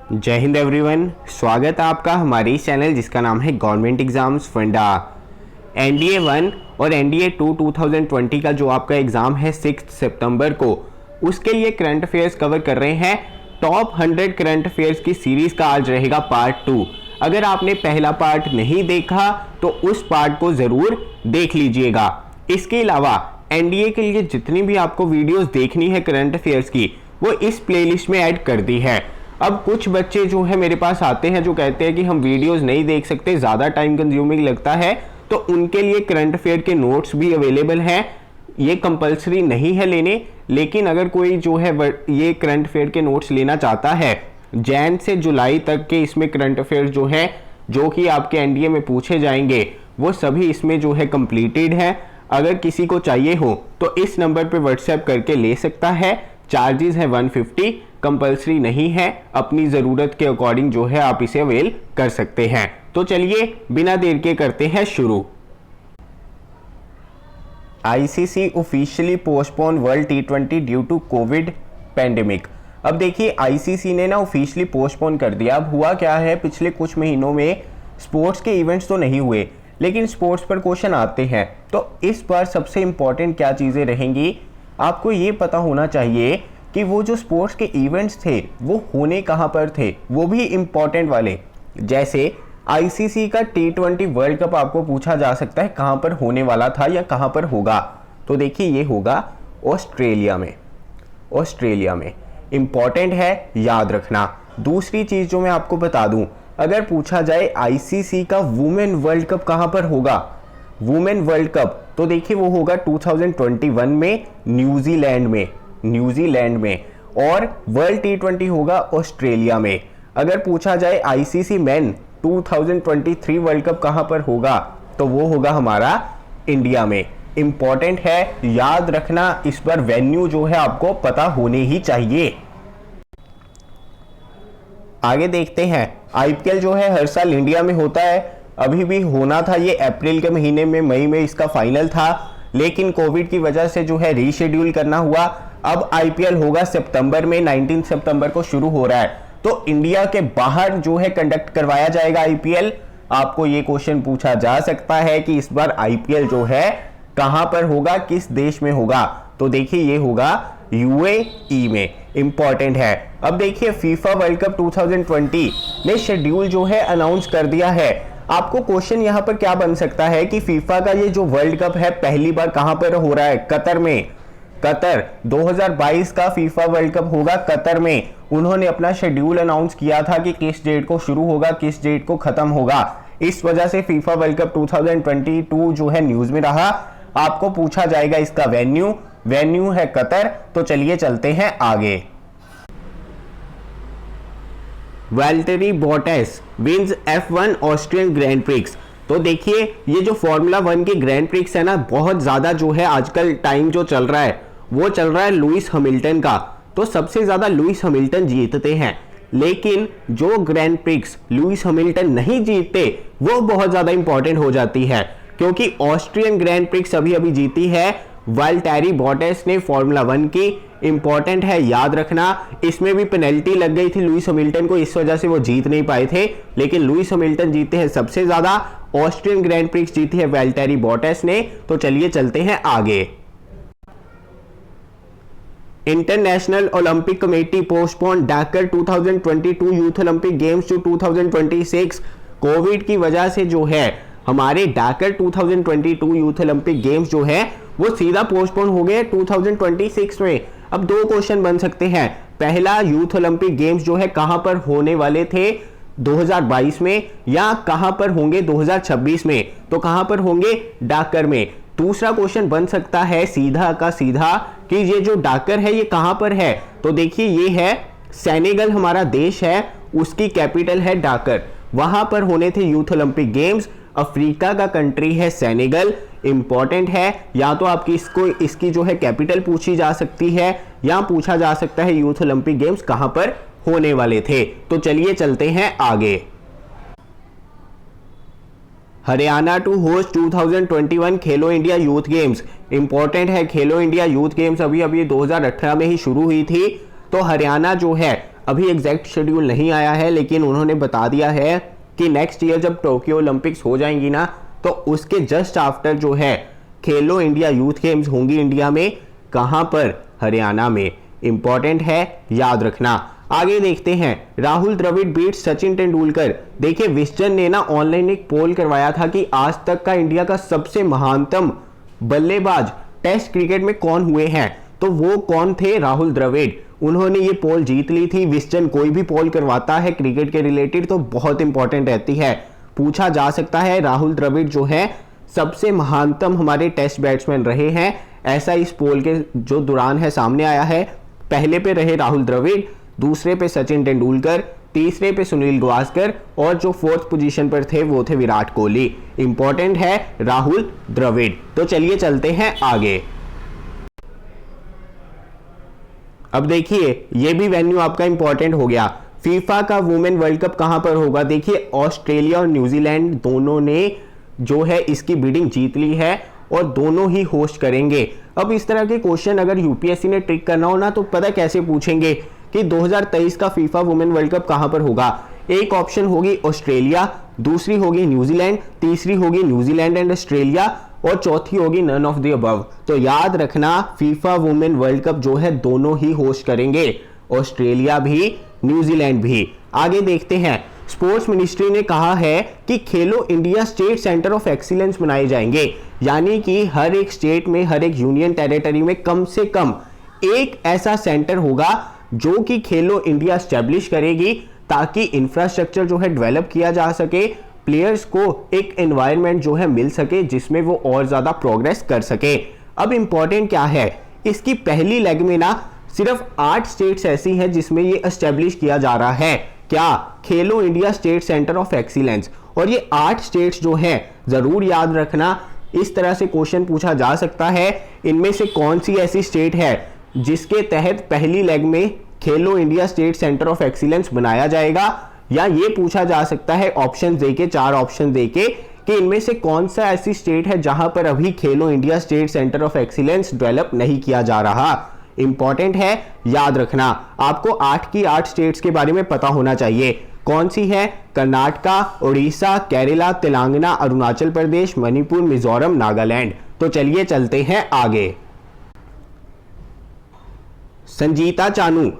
जय हिंद एवरीवन, स्वागत है आपका हमारे इस चैनल जिसका नाम है गवर्नमेंट एग्जाम्स फंडा। एनडीए 1 और एनडीए 2 2020 का जो आपका एग्ज़ाम है 6 सितंबर को, उसके लिए करंट अफेयर्स कवर कर रहे हैं। टॉप 100 करंट अफेयर्स की सीरीज़ का आज रहेगा पार्ट 2। अगर आपने पहला पार्ट नहीं देखा तो उस पार्ट को ज़रूर देख लीजिएगा। इसके अलावा एनडीए के लिए जितनी भी आपको वीडियोस देखनी है करंट अफेयर्स की, वो इस प्लेलिस्ट में ऐड कर दी है। अब कुछ बच्चे जो है मेरे पास आते हैं जो कहते हैं कि हम वीडियोस नहीं देख सकते, ज़्यादा टाइम कंज्यूमिंग लगता है, तो उनके लिए करंट अफेयर के नोट्स भी अवेलेबल हैं। ये कंपलसरी नहीं है लेने, लेकिन अगर कोई जो है ये करंट अफेयर के नोट्स लेना चाहता है, जैन से जुलाई तक के इसमें करंट अफेयर जो है जो कि आपके एनडीए में पूछे जाएंगे, वो सभी इसमें जो है कंप्लीटेड है। अगर किसी को चाहिए हो तो इस नंबर पे व्हाट्सएप करके ले सकता है। चार्जेस है 150, कंपलसरी नहीं है, अपनी ज़रूरत के अकॉर्डिंग जो है आप इसे अवेल कर सकते हैं। तो चलिए बिना देर के करते हैं शुरू। आईसीसी ऑफिशियली पोस्टपोन वर्ल्ड टी20 ड्यू टू कोविड पैंडेमिक। अब देखिए आईसीसी ने ना ऑफिशियली पोस्टपोन कर दिया। अब हुआ क्या है, पिछले कुछ महीनों में स्पोर्ट्स के इवेंट्स तो नहीं हुए, लेकिन स्पोर्ट्स पर क्वेश्चन आते हैं। तो इस बार सबसे इंपॉर्टेंट क्या चीज़ें रहेंगी, आपको ये पता होना चाहिए कि वो जो स्पोर्ट्स के इवेंट्स थे वो होने कहाँ पर थे, वो भी इम्पॉर्टेंट वाले। जैसे आईसीसी का टी20 वर्ल्ड कप आपको पूछा जा सकता है कहाँ पर होने वाला था या कहाँ पर होगा। तो देखिए ये होगा ऑस्ट्रेलिया में। ऑस्ट्रेलिया में इम्पॉर्टेंट है, याद रखना। दूसरी चीज़ जो मैं आपको बता दूं, अगर पूछा जाए आईसीसी का वुमेन वर्ल्ड कप कहाँ पर होगा, वुमेन वर्ल्ड कप, तो देखिए वो होगा 2021 में न्यूजीलैंड में। न्यूजीलैंड में। और वर्ल्ड टी20 होगा ऑस्ट्रेलिया में। अगर पूछा जाए आईसीसी मेन 2023 वर्ल्ड कप कहां पर होगा, तो वो होगा हमारा इंडिया में। इंपॉर्टेंट है, याद रखना। इस पर वेन्यू जो है आपको पता होने ही चाहिए। आगे देखते हैं, आईपीएल जो है हर साल इंडिया में होता है। अभी भी होना था ये अप्रैल के महीने में, मई में इसका फाइनल था, लेकिन कोविड की वजह से जो है रीशेड्यूल करना हुआ। अब आईपीएल होगा सितंबर में, 19 सितंबर को शुरू हो रहा है। तो इंडिया के बाहर जो है कंडक्ट करवाया जाएगा आईपीएल। आपको ये क्वेश्चन पूछा जा सकता है कि इस बार आईपीएल जो है कहां पर होगा, किस देश में होगा। तो देखिए ये होगा यूएई में। इंपॉर्टेंट है। अब देखिए फीफा वर्ल्ड कप 2020 ने शेड्यूल जो है अनाउंस कर दिया है। आपको क्वेश्चन यहां पर क्या बन सकता है कि फीफा का ये जो वर्ल्ड कप है पहली बार कहां पर हो रहा है, कतर में। कतर 2022 का फीफा वर्ल्ड कप होगा कतर में। उन्होंने अपना शेड्यूल अनाउंस किया था कि किस डेट को शुरू होगा, किस डेट को खत्म होगा। इस वजह से फीफा वर्ल्ड कप 2022 जो है न्यूज में रहा। आपको पूछा जाएगा इसका वेन्यू, वेन्यू है कतर। तो चलिए चलते हैं आगे। Valtteri Bottas wins F1 Austrian Grand Prix. तो देखिए ये जो फॉर्मूला 1 की ग्रैंड प्रिक्स है ना, बहुत ज़्यादा जो है आजकल टाइम जो चल रहा है वो चल रहा है लुइस हैमिल्टन का। तो सबसे ज़्यादा लुइस हैमिल्टन जीतते हैं, लेकिन जो ग्रैंड प्रिक्स लुइस हैमिल्टन नहीं जीतते वो बहुत ज़्यादा इंपॉर्टेंट हो जाती है, क्योंकि ऑस्ट्रियन ग्रैंड प्रिक्स अभी अभी जीती है वैल्टेरी बॉटेस ने फॉर्मूला 1 की। इंपॉर्टेंट है, याद रखना। इसमें भी पेनल्टी लग गई थी लुइस हैमिल्टन को, इस वजह से वो जीत नहीं पाए थे, लेकिन लुइस हैमिल्टन जीते हैं सबसे ज़्यादा। ऑस्ट्रियन ग्रैंड प्रिक्स जीती है वैल्टेरी बॉटेस ने। तो चलिए चलते हैं आगे। International Olympic Committee postpone Dakar 2022 Youth Olympic Games to 2026। COVID की वजह से जो है हमारे डाकर 2022 यूथ ओलंपिक गेम्स जो है वो सीधा पोस्टपोन हो गए 2026 में। अब दो क्वेश्चन बन सकते हैं। पहला, यूथ ओलंपिक गेम्स जो है कहां पर होने वाले थे 2022 में, या कहां पर होंगे 2026 में। तो कहां पर होंगे, डाकर में। दूसरा क्वेश्चन बन सकता है सीधा का सीधा कि ये जो डाकर है ये कहां पर है। तो देखिए ये है सेनेगल, हमारा देश है, उसकी कैपिटल है डाकर। वहां पर होने थे यूथ ओलंपिक गेम्स। अफ्रीका का कंट्री है सेनेगल। इंपॉर्टेंट है, या तो आपकी इसकी जो है कैपिटल पूछी जा सकती है, या पूछा जा सकता है यूथ ओलंपिक गेम्स कहां पर होने वाले थे। तो चलिए चलते हैं आगे। Haryana to host 2021 Khelo India youth games. Important है, खेलो इंडिया यूथ गेम्स अभी अभी 2018 में ही शुरू हुई थी। तो हरियाणा जो है अभी एग्जैक्ट शेड्यूल नहीं आया है, लेकिन उन्होंने बता दिया है कि नेक्स्ट ईयर जब टोक्यो ओलंपिक्स हो जाएंगी ना, तो उसके जस्ट आफ्टर जो है खेलो इंडिया यूथ गेम्स होंगी इंडिया में। कहां पर? हरियाणा में। इंपॉर्टेंट है, याद रखना। आगे देखते हैं, राहुल द्रविड़ बीट सचिन तेंदुलकर। देखिए विस्डन ने ना ऑनलाइन एक पोल करवाया था कि आज तक का इंडिया का सबसे महानतम बल्लेबाज टेस्ट क्रिकेट में कौन हुए हैं, तो वो कौन थे? राहुल द्रविड़। उन्होंने ये पोल जीत ली थी। विस्डन कोई भी पोल करवाता है क्रिकेट के रिलेटेड तो बहुत इंपॉर्टेंट रहती है, पूछा जा सकता है राहुल द्रविड़ जो है सबसे महानतम हमारे टेस्ट बैट्समैन रहे हैं, ऐसा इस पोल के जो दौरान है सामने आया है। पहले पे रहे राहुल द्रविड़, दूसरे पे सचिन तेंदुलकर, तीसरे पे सुनील गावस्कर और जो फोर्थ पोजीशन पर थे वो थे विराट कोहली। इंपॉर्टेंट है राहुल द्रविड़। तो चलिए चलते हैं आगे। अब देखिए ये भी वेन्यू आपका इंपॉर्टेंट हो गया। फीफा का वुमेन वर्ल्ड कप कहां पर होगा? देखिए ऑस्ट्रेलिया और न्यूजीलैंड दोनों ने जो है इसकी बिडिंग जीत ली है और दोनों ही होस्ट करेंगे। अब इस तरह के क्वेश्चन अगर यूपीएससी ने ट्रिक करना हो ना, तो पता कैसे पूछेंगे कि 2023 का फीफा वुमेन वर्ल्ड कप कहां पर होगा। एक ऑप्शन होगी ऑस्ट्रेलिया, दूसरी होगी न्यूजीलैंड, तीसरी होगी न्यूजीलैंड एंड ऑस्ट्रेलिया और चौथी होगी नन ऑफ द अबव। तो याद रखना फीफा वुमेन वर्ल्ड कप जो है दोनों ही होस्ट करेंगे, ऑस्ट्रेलिया भी न्यूजीलैंड भी। आगे देखते हैं, स्पोर्ट्स मिनिस्ट्री ने कहा है कि खेलो India state centre of excellence बनाए जाएंगे, यानी कि हर एक स्टेट में, हर एक यूनियन टेरिटरी में कम से कम एक ऐसा सेंटर होगा जो कि खेलो इंडिया स्टैब्लिश करेगी, ताकि इंफ्रास्ट्रक्चर जो है डेवलप किया जा सके, प्लेयर्स को एक एनवायरनमेंट जो है मिल सके जिसमें वो और ज्यादा प्रोग्रेस कर सके। अब इंपॉर्टेंट क्या है, इसकी पहली लेग में ना सिर्फ 8 स्टेट्स ऐसी हैं जिसमें ये एस्टेब्लिश किया जा रहा है। क्या? खेलो India state centre of excellence. और ये 8 स्टेट्स जो हैं जरूर याद रखना, इस तरह से क्वेश्चन पूछा जा सकता है, इनमें से कौन सी ऐसी स्टेट है जिसके तहत पहली लेग में खेलो India state centre of excellence बनाया जाएगा, या ये पूछा जा सकता है ऑप्शन देके, 4 ऑप्शन देके, कि इनमें से कौन सा ऐसी स्टेट है जहां पर अभी खेलो India state centre of excellence develop नहीं किया जा रहा। इंपॉर्टेंट है, याद रखना। आपको 8 की 8 स्टेट्स के बारे में पता होना चाहिए। कौन सी है? कर्नाटका, उड़ीसा, केरला, तेलंगाना, अरुणाचल प्रदेश, मणिपुर, मिजोरम, नागालैंड। तो चलिए चलते हैं आगे। संजीता चानू,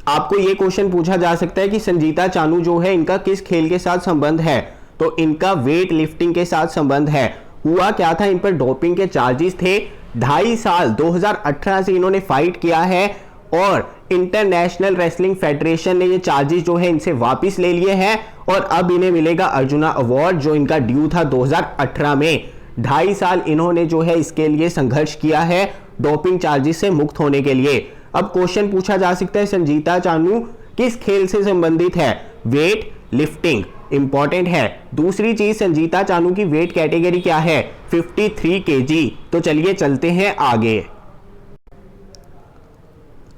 आपको यह क्वेश्चन पूछा जा सकता है कि संजीता चानू जो है इनका किस खेल के साथ संबंध है, तो इनका वेट लिफ्टिंग के साथ संबंध है। हुआ क्या था, इन पर डोपिंग के चार्जेस थे। 2.5 साल 2018 से इन्होंने फाइट किया है और इंटरनेशनल रेसलिंग फेडरेशन ने ये चार्जेस जो है इनसे वापस ले लिए हैं और अब इन्हें मिलेगा अर्जुना अवार्ड जो इनका ड्यू था 2018 में। 2.5 साल इन्होंने जो है इसके लिए संघर्ष किया है डोपिंग चार्जेस से मुक्त होने के लिए। अब क्वेश्चन पूछा जा सकता है संजीता चानू किस खेल से संबंधित है? Weight lifting. इंपॉर्टेंट है। दूसरी चीज, संजीता चानू की वेट कैटेगरी क्या है? 53 केजी। तो चलिए चलते हैं आगे।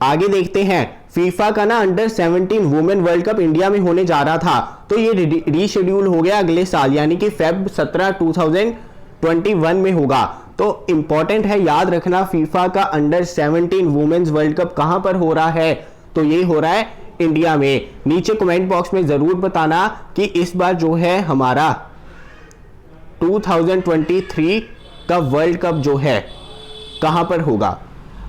आगे देखते हैं, फीफा का ना under 17 women world cup India में होने जा रहा था, तो ये रीशेड्यूल हो गया अगले साल, यानी कि फेब 17 2021 में होगा। तो इंपॉर्टेंट है, याद रखना फीफा का अंडर 17 वुमेन्स वर्ल्ड कप कहां पर हो रहा है, तो ये हो रहा है इंडिया में। नीचे कमेंट बॉक्स में जरूर बताना कि इस बार जो है हमारा 2023 का वर्ल्ड कप जो है कहां पर होगा।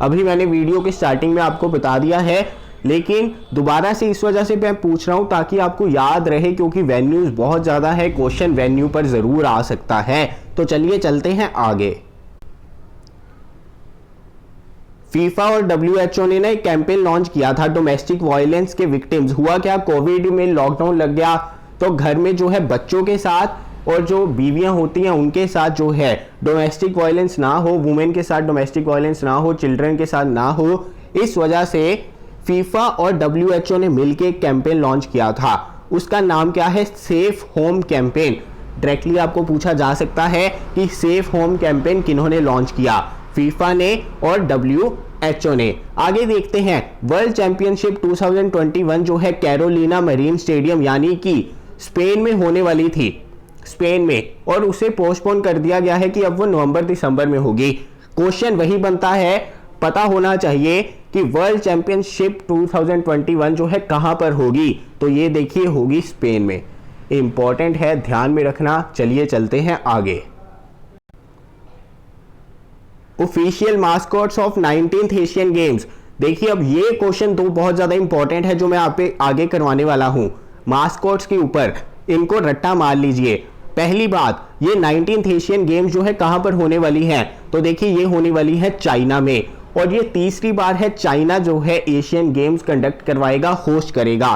अभी मैंने वीडियो के स्टार्टिंग में आपको बता दिया है, लेकिन दोबारा से इस वजह से मैं पूछ रहा हूं ताकि आपको याद रहे, क्योंकि वेन्यूज बहुत ज्यादा है, क्वेश्चन वेन्यू पर जरूर आ सकता है। तो चलिए चलते हैं आगे। फीफा और WHO ने ना एक कैंपेन लॉन्च किया था डोमेस्टिक वायलेंस के विक्टिम्स। हुआ क्या, कोविड में लॉकडाउन लग गया तो घर में जो है बच्चों के साथ और जो बीवियां होती हैं उनके साथ जो है डोमेस्टिक वायलेंस ना हो, वुमेन के साथ डोमेस्टिक वायलेंस ना हो, चिल्ड्रन के साथ ना हो। इस वजह से फीफा और WHO ने मिलकर एक कैंपेन लॉन्च किया था। उसका नाम क्या है? Safe home campaign. डायरेक्टली आपको पूछा जा सकता है कि सेफ होम कैंपेन किन्होंने लॉन्च किया, फीफा ने और WHO ने। आगे देखते हैं, वर्ल्ड चैंपियनशिप 2021 जो है कैरोलिना मरीन स्टेडियम यानी कि स्पेन में होने वाली थी, स्पेन में, और उसे पोस्टपोन कर दिया गया है कि अब वो नवंबर दिसंबर में होगी। क्वेश्चन वही बनता है, पता होना चाहिए कि वर्ल्ड चैंपियनशिप 2021 जो है कहां पर होगी, तो ये देखिए होगी स्पेन में। इंपॉर्टेंट है, ध्यान में रखना। चलिए चलते हैं आगे। Official mascots of 19th Asian Games. देखिए अब ये क्वेश्चन दो बहुत ज्यादा इंपॉर्टेंट है जो मैं आप पे आगे करवाने वाला हूं। मास्कॉट्स के ऊपर इनको रट्टा मार लीजिए। पहली बात, ये 19th एशियन गेम्स जो है कहां पर होने वाली है, तो देखिए ये होने वाली है चाइना में, और ये तीसरी बार है चाइना जो है एशियन गेम्स कंडक्ट करवाएगा, होस्ट करेगा।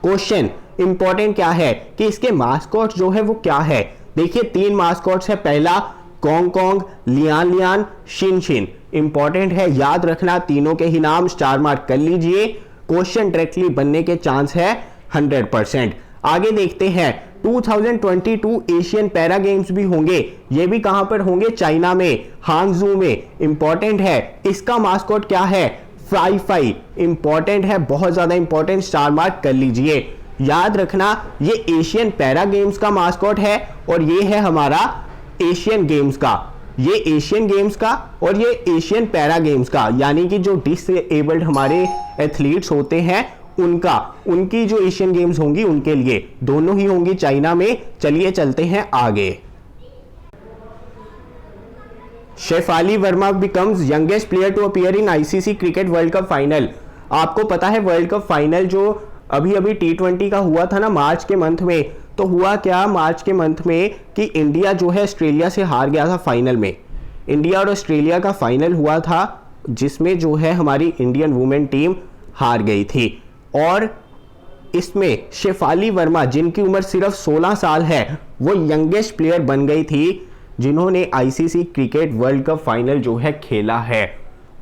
क्वेश्चन इंपॉर्टेंट क्या है कि इसके मास्कॉट जो है वो क्या है। देखिए 3 मास्कॉट्स है। पहला Kong Kong, Lian Lian, Shin Shin. Important है, याद रखना। तीनों के ही नाम स्टार मार्क कर लीजिए। क्वेश्चन डायरेक्टली बनने के चांस है 100%। आगे देखते हैं 2022 एशियन पैरा गेम्स भी होंगे। ये भी कहां पर होंगे, चाइना में, हांगजू में। इंपॉर्टेंट है, इसका मास्कॉट क्या है, फ्राई फाई। इंपॉर्टेंट है, बहुत ज्यादा इंपॉर्टेंट, स्टार मार्क कर लीजिए। याद रखना ये एशियन पैरा गेम्स का मास्कॉट है और ये है हमारा एशियन गेम्स का। ये एशियन गेम्स का और ये एशियन पैरा गेम्स का, यानी कि जो डिसेबल्ड हमारे एथलीट्स होते हैं उनका, उनकी जो एशियन गेम्स होंगी उनके लिए, दोनों ही होंगी चाइना में। चलिए चलते हैं आगे। Shefali Verma becomes youngest player to appear in ICC cricket world cup final. आपको पता है वर्ल्ड कप फाइनल जो अभी अभी T20 का हुआ था ना मार्च के मंथ में, तो हुआ क्या मार्च के मंथ में कि इंडिया जो है ऑस्ट्रेलिया से हार गया था फाइनल में। इंडिया और ऑस्ट्रेलिया का फाइनल हुआ था जिसमें जो है हमारी इंडियन वुमेन टीम हार गई थी, और इसमें शेफाली वर्मा जिनकी उम्र सिर्फ 16 साल है वो यंगेस्ट प्लेयर बन गई थी जिन्होंने ICC cricket world cup final जो है खेला है।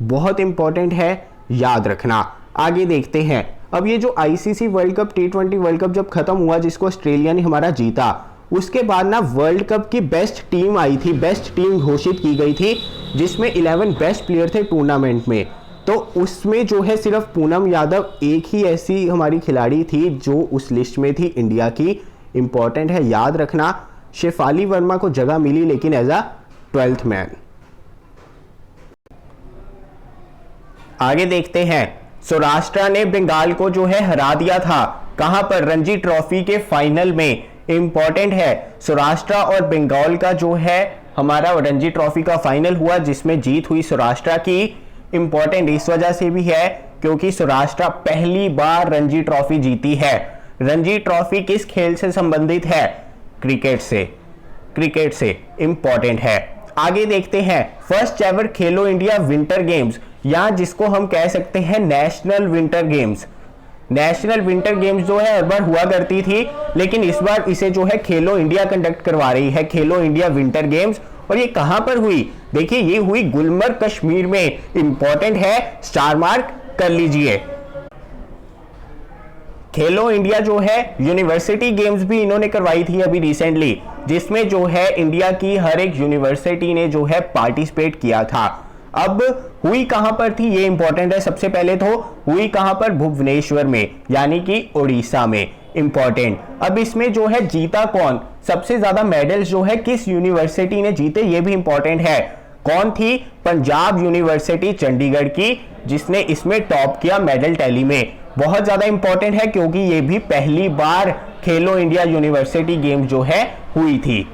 बहुत इंपॉर्टेंट है, याद रखना। आगे देखते हैं। अब ये जो ICC world cup T20 world cup जब खत्म हुआ जिसको ऑस्ट्रेलिया ने हमारा जीता, उसके बाद ना वर्ल्ड कप की बेस्ट टीम आई थी, बेस्ट टीम घोषित की गई थी जिसमें 11 बेस्ट प्लेयर थे टूर्नामेंट में। तो उसमें जो है सिर्फ पूनम यादव एक ही ऐसी हमारी खिलाड़ी थी जो उस लिस्ट में थी इंडिया की। इंपॉर्टेंट है, याद रखना। शेफाली वर्मा को जगह मिली लेकिन एज अ 12th मैन। आगे देखते हैं। सौराष्ट्र ने बंगाल को जो है हरा दिया था, कहां पर, रणजी ट्रॉफी के फाइनल में। इंपॉर्टेंट है, सौराष्ट्र और बंगाल का जो है हमारा रणजी ट्रॉफी का फाइनल हुआ जिसमें जीत हुई सौराष्ट्र की। इंपॉर्टेंट इस वजह से भी है क्योंकि सौराष्ट्र पहली बार रणजी ट्रॉफी जीती है। रणजी ट्रॉफी किस खेल से संबंधित है, क्रिकेट से, क्रिकेट से। इंपॉर्टेंट है। आगे देखते हैं। फर्स्ट एवर खेलो इंडिया विंटर गेम्स, या जिसको हम कह सकते हैं national winter games. National winter games जो है हर बार हुआ करती थी, लेकिन इस बार इसे जो है खेलो इंडिया कंडक्ट करवा रही है, खेलो इंडिया विंटर गेम्स। और ये कहां पर हुई, देखिए ये हुई गुलमर्ग कश्मीर में। इंपॉर्टेंट है, स्टार मार्क कर लीजिए। खेलो इंडिया जो है यूनिवर्सिटी गेम्स भी इन्होंने करवाई थी अभी रिसेंटली, जिसमें जो है इंडिया की हर एक यूनिवर्सिटी ने जो है पार्टिसिपेट किया था। अब हुई कहां पर थी ये इंपॉर्टेंट है। सबसे पहले तो हुई कहां पर, भुवनेश्वर में, यानी कि उड़ीसा में। इंपॉर्टेंट। अब इसमें जो है जीता कौन, सबसे ज्यादा मेडल्स जो है किस यूनिवर्सिटी ने जीते, ये भी इंपॉर्टेंट है। कौन थी, पंजाब यूनिवर्सिटी चंडीगढ़ की, जिसने इसमें टॉप किया मेडल टैली में। बहुत ज्यादा इंपॉर्टेंट है क्योंकि ये भी पहली बार खेलो इंडिया यूनिवर्सिटी गेम्स जो है हुई थी।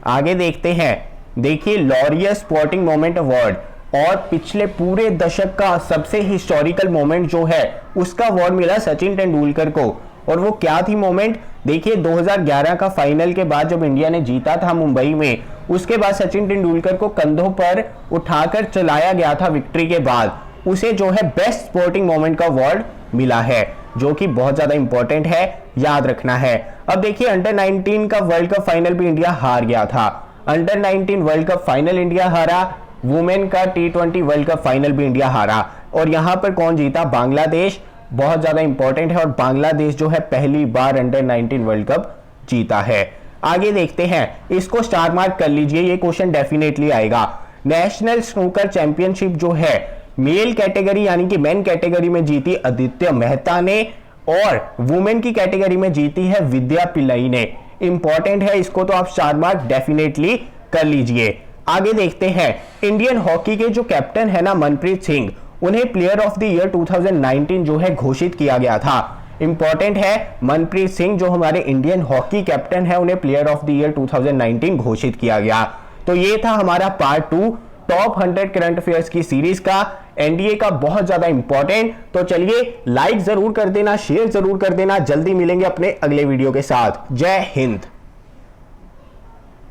आगे देखते हैं। देखिए लॉरियस स्पोर्टिंग मोमेंट अवार्ड, और पिछले पूरे दशक का सबसे हिस्टोरिकल मोमेंट जो है उसका अवार्ड मिला सचिन तेंदुलकर को। और वो क्या थी मोमेंट, देखिए 2011 का फाइनल के बाद जब इंडिया ने जीता था मुंबई में, उसके बाद सचिन तेंदुलकर को कंधों पर उठाकर चलाया गया था विक्ट्री के बाद। उसे जो है बेस्ट स्पोर्टिंग मोमेंट का अवार्ड मिला है, जो कि बहुत ज्यादा इंपॉर्टेंट है, याद रखना है। अब देखिए अंडर 19 का वर्ल्ड कप फाइनल भी इंडिया हार गया था। Under 19 world cup final India हारा, वुमेन का T20 वर्ल्ड कप फाइनल भी इंडिया हारा। और यहां पर कौन जीता, बांग्लादेश। बहुत ज्यादा इंपॉर्टेंट है, और बांग्लादेश जो है पहली बार अंडर 19 वर्ल्ड कप जीता है। आगे देखते हैं, इसको स्टार मार्क कर लीजिए, ये क्वेश्चन डेफिनेटली आएगा। नेशनल स्नूकर चैंपियनशिप जो है मेल कैटेगरी यानी कि मेन कैटेगरी में जीती आदित्य मेहता ने, और वुमेन की कैटेगरी में जीती है विद्या पिल्लई ने। इंपॉर्टेंट है, इसको तो आप स्टार मार्क डेफिनेटली कर लीजिए। आगे देखते हैं, इंडियन हॉकी के जो कैप्टन है ना मनप्रीत सिंह, उन्हें प्लेयर ऑफ द ईयर 2019 जो है घोषित किया गया था। इंपॉर्टेंट है, मनप्रीत सिंह जो हमारे इंडियन हॉकी कैप्टन है, उन्हें प्लेयर ऑफ द ईयर 2019 घोषित किया गया। तो ये था हमारा पार्ट 2 टॉप 100 करंट अफेयर्स की सीरीज का, एनडीए का, बहुत ज्यादा इंपॉर्टेंट। तो चलिए लाइक जरूर कर देना, शेयर जरूर कर देना। जल्दी मिलेंगे अपने अगले वीडियो के साथ। जय हिंद।